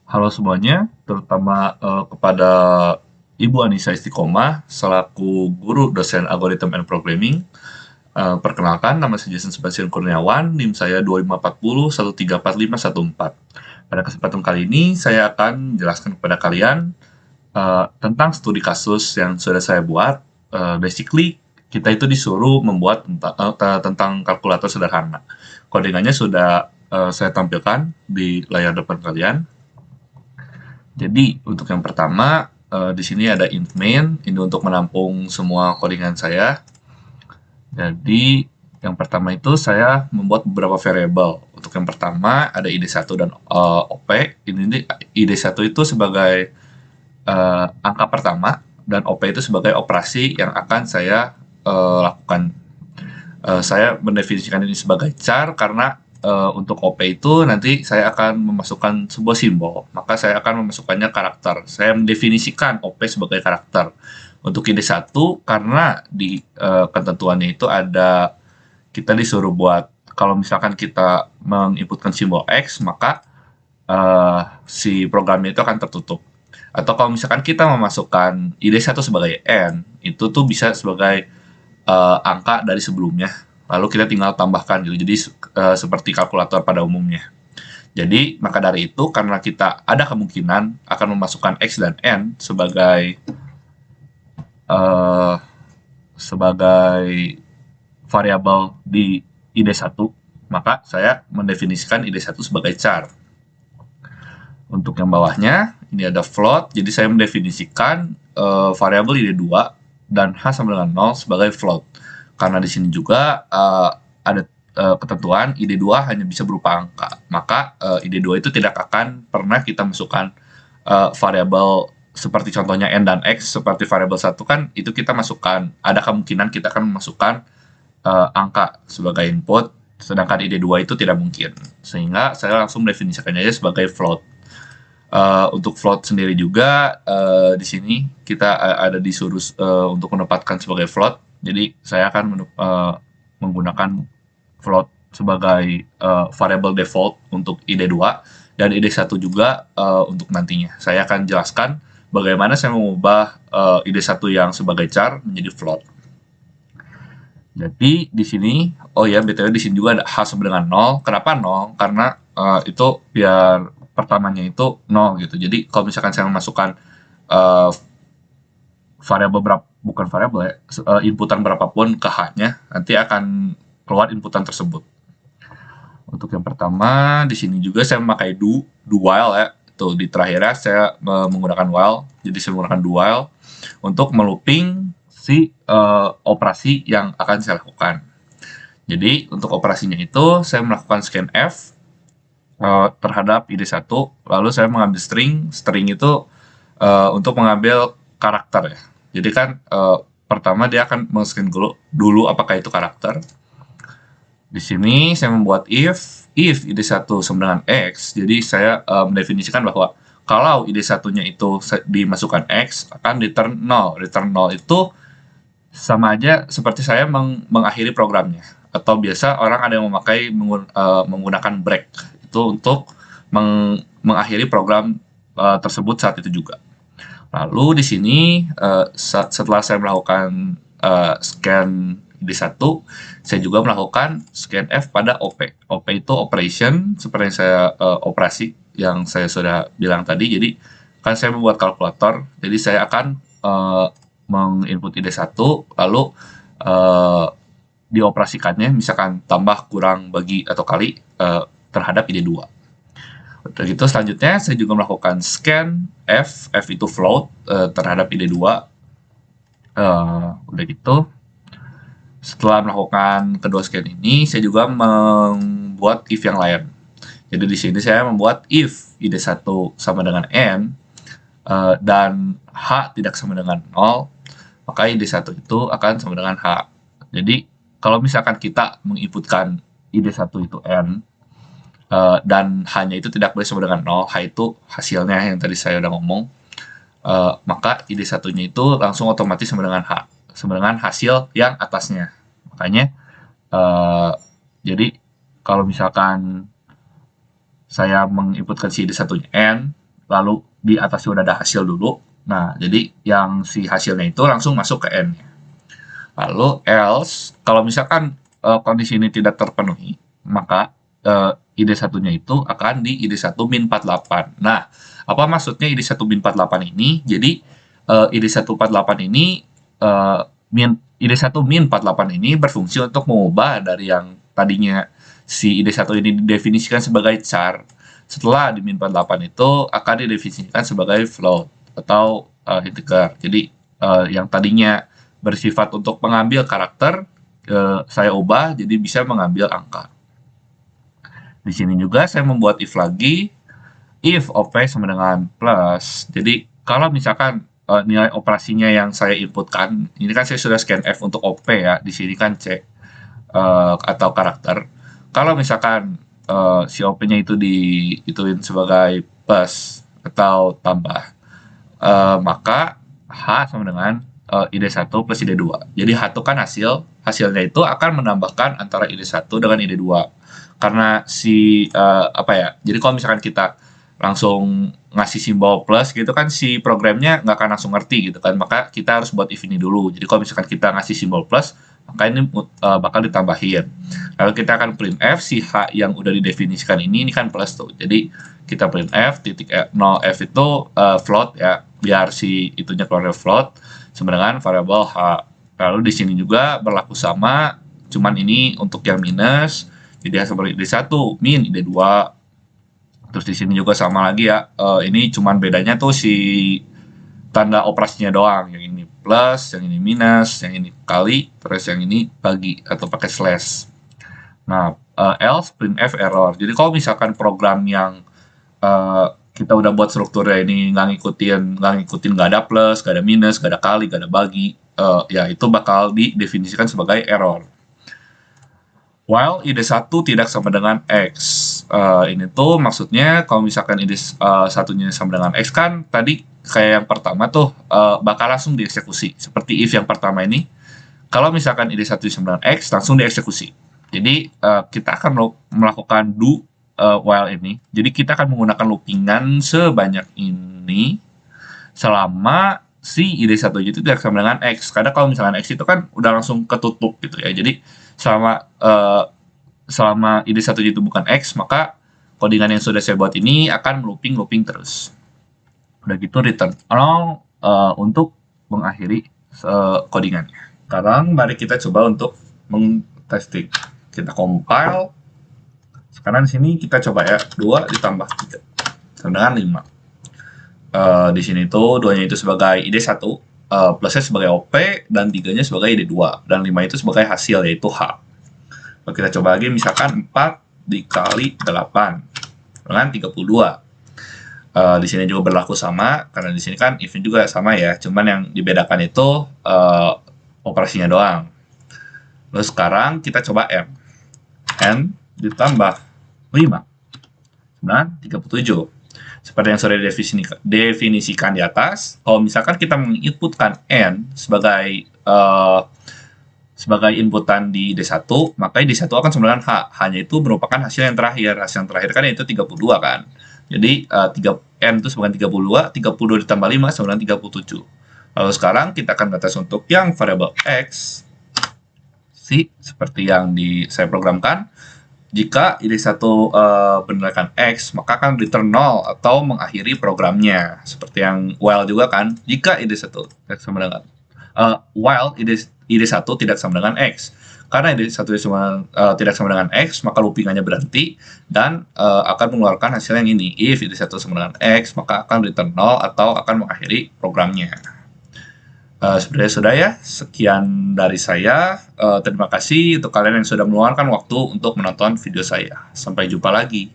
Halo semuanya, terutama kepada Ibu Anissa Istiqomah selaku guru dosen algorithm and programming. Perkenalkan, nama saya Jason Sebastian Kurniawan, NIM saya 2540134514. Pada kesempatan kali ini, saya akan menjelaskan kepada kalian tentang studi kasus yang sudah saya buat. Basically, kita itu disuruh membuat tentang kalkulator sederhana. Codingannya sudah saya tampilkan di layar depan kalian. Jadi untuk yang pertama, di sini ada int main, ini untuk menampung semua codingan saya. Jadi yang pertama itu saya membuat beberapa variabel. Untuk yang pertama ada id1 dan op. Ini id1 itu sebagai angka pertama dan op itu sebagai operasi yang akan saya lakukan. Saya mendefinisikan ini sebagai char karena untuk OP itu nanti saya akan memasukkan sebuah simbol, maka saya akan memasukkannya karakter. Saya mendefinisikan OP sebagai karakter. Untuk id1 karena di ketentuannya itu ada kita disuruh buat kalau misalkan kita menginputkan simbol X, maka si programnya itu akan tertutup. Atau kalau misalkan kita memasukkan id1 sebagai N, itu tuh bisa sebagai angka dari sebelumnya, lalu kita tinggal tambahkan gitu. Jadi seperti kalkulator pada umumnya. Jadi maka dari itu karena kita ada kemungkinan akan memasukkan x dan n sebagai uh, sebagai variabel di id1, maka saya mendefinisikan id1 sebagai char. Untuk yang bawahnya ini ada float, jadi saya mendefinisikan variabel id2 dan h sama dengan 0 sebagai float. Karena di sini juga ada ketentuan id2 hanya bisa berupa angka, maka id2 itu tidak akan pernah kita masukkan variabel seperti contohnya n dan x. Seperti variabel 1 kan itu kita masukkan, ada kemungkinan kita akan memasukkan angka sebagai input, sedangkan id2 itu tidak mungkin, sehingga saya langsung mendefinisikannya sebagai float. Untuk float sendiri juga di sini kita ada disuruh untuk menempatkan sebagai float. Jadi saya akan menggunakan float sebagai variable default untuk id2 dan id1 juga untuk nantinya. Saya akan jelaskan bagaimana saya mengubah id1 yang sebagai char menjadi float. Jadi di sini, oh ya btw di sini juga ada h sama dengan 0. Kenapa 0? Karena itu biar pertamanya itu 0 gitu. Jadi kalau misalkan saya memasukkan variabel berapa, bukan variabel ya, inputan berapapun ke h-nya, nanti akan keluar inputan tersebut. Untuk yang pertama, di sini juga saya memakai do while ya. Tuh di terakhirnya saya menggunakan while. Jadi saya menggunakan do while untuk melooping si operasi yang akan saya lakukan. Jadi untuk operasinya itu saya melakukan scan F terhadap id1, lalu saya mengambil string itu untuk mengambil karakter ya. Jadi kan pertama dia akan men-scan dulu apakah itu karakter. Di sini saya membuat if id1 sama dengan x, jadi saya mendefinisikan bahwa kalau id1-nya itu dimasukkan x akan return 0. Return 0 itu sama aja seperti saya mengakhiri programnya, atau biasa orang ada yang memakai menggunakan break itu untuk mengakhiri program tersebut saat itu juga. Lalu di sini setelah saya melakukan scan id1, saya juga melakukan scan F pada OP. OP itu operation, seperti yang saya operasi yang saya sudah bilang tadi. Jadi kan saya membuat kalkulator, jadi saya akan menginput id1, lalu dioperasikannya misalkan tambah, kurang, bagi, atau kali terhadap id2. Udah gitu selanjutnya saya juga melakukan scan F itu float terhadap id2. Udah gitu setelah melakukan kedua scan ini, saya juga membuat if yang lain. Jadi di sini saya membuat if id1 sama dengan n dan h tidak sama dengan 0, maka id1 itu akan sama dengan h. Jadi kalau misalkan kita menginputkan id1 itu n dan h-nya itu tidak boleh sama dengan 0, h itu hasilnya yang tadi saya udah ngomong, maka id1-nya itu langsung otomatis sama dengan h, sama dengan hasil yang atasnya. Makanya jadi kalau misalkan saya menginputkan si id1-nya n, lalu di atasnya udah ada hasil dulu. Nah, jadi yang si hasilnya itu langsung masuk ke N. Lalu else, kalau misalkan kondisi ini tidak terpenuhi, maka ide satunya itu akan di ide 1 min 48. Nah, apa maksudnya ide 1 min 48 ini? Jadi ide 148 ini ide 1 min 48 ini berfungsi untuk mengubah dari yang tadinya si ide 1 ini didefinisikan sebagai char. Setelah di min 48 itu akan didefinisikan sebagai float atau integer. Jadi yang tadinya bersifat untuk mengambil karakter, saya ubah jadi bisa mengambil angka. Di sini juga saya membuat if lagi, if OP sama dengan plus. Jadi kalau misalkan nilai operasinya yang saya inputkan, ini kan saya sudah scan F untuk OP ya, di sini kan C atau karakter. Kalau misalkan si OP-nya itu diituin sebagai plus atau tambah, maka H sama dengan ide 1 plus ide 2. Jadi H itu kan hasilnya itu akan menambahkan antara ide 1 dengan ide 2. Karena si jadi kalau misalkan kita langsung ngasih simbol plus gitu kan si programnya nggak akan langsung ngerti gitu kan, maka kita harus buat if ini dulu. Jadi kalau misalkan kita ngasih simbol plus, maka ini bakal ditambahin. Lalu kita akan printf si H yang udah didefinisikan ini kan plus tuh. Jadi kita printf titik 0 F itu float ya, biar si itunya keluar float sama dengan variabel H. Lalu di sini juga berlaku sama, cuman ini untuk yang minus, jadi seperti ide 1 min ide 2. Terus di sini juga sama lagi ya, ini cuman bedanya tuh si tanda operasinya doang, yang ini plus, yang ini minus, yang ini kali, terus yang ini bagi atau pakai slash. Nah, else printf error. Jadi kalau misalkan program yang kita udah buat strukturnya ini nggak ngikutin nggak ada plus, nggak ada minus, nggak ada kali, nggak ada bagi, ya itu bakal didefinisikan sebagai error. While ide 1 tidak sama dengan X. Ini tuh maksudnya kalau misalkan ide satunya sama dengan X kan tadi kayak yang pertama tuh bakal langsung dieksekusi. Seperti if yang pertama ini, kalau misalkan ide 1 sama dengan X langsung dieksekusi. Jadi kita akan melakukan do while ini. Jadi kita akan menggunakan loopingan sebanyak ini selama si ide 1 itu tidak sama dengan X. Karena kalau misalkan X itu kan udah langsung ketutup gitu ya. Jadi selama ide 1 itu bukan X, maka codingan yang sudah saya buat ini akan looping terus. Udah gitu return untuk mengakhiri codingannya. Sekarang mari kita coba untuk testing. Kita compile. Sekarang di sini kita coba ya, 2 ditambah 3 sama dengan 5. Di sini tuh 2-nya itu sebagai ide 1, plusnya sebagai OP, dan 3-nya sebagai ide 2, dan 5 itu sebagai hasil, yaitu H. Kalau kita coba lagi, misalkan 4 dikali 8 dengan 32. Di sini juga berlaku sama, karena di sini kan if-nya juga sama ya, cuman yang dibedakan itu operasinya doang. Lalu sekarang kita coba N ditambah 5 dengan 37. Seperti yang sudah definisikan di atas, kalau misalkan kita menginputkan N sebagai inputan di D1, maka D1 akan sama dengan H. Hanya itu merupakan hasil yang terakhir. Hasil yang terakhir kan yaitu 32 kan. Jadi N itu sama dengan 32 ditambah 5 sama dengan 37. Lalu sekarang kita akan ngetes untuk yang variabel X, seperti yang saya programkan. Jika ide 1 berdasarkan X, maka akan return 0 atau mengakhiri programnya. Seperti yang while juga kan, jika ide 1 tidak sama dengan while ide 1 tidak sama dengan X. Karena ide 1 tidak sama dengan X, maka loopingannya berhenti dan akan mengeluarkan hasil yang ini. If ide 1 sama dengan X, maka akan return 0 atau akan mengakhiri programnya. Sebenarnya sudah ya, sekian dari saya. Terima kasih untuk kalian yang sudah meluangkan waktu untuk menonton video saya. Sampai jumpa lagi.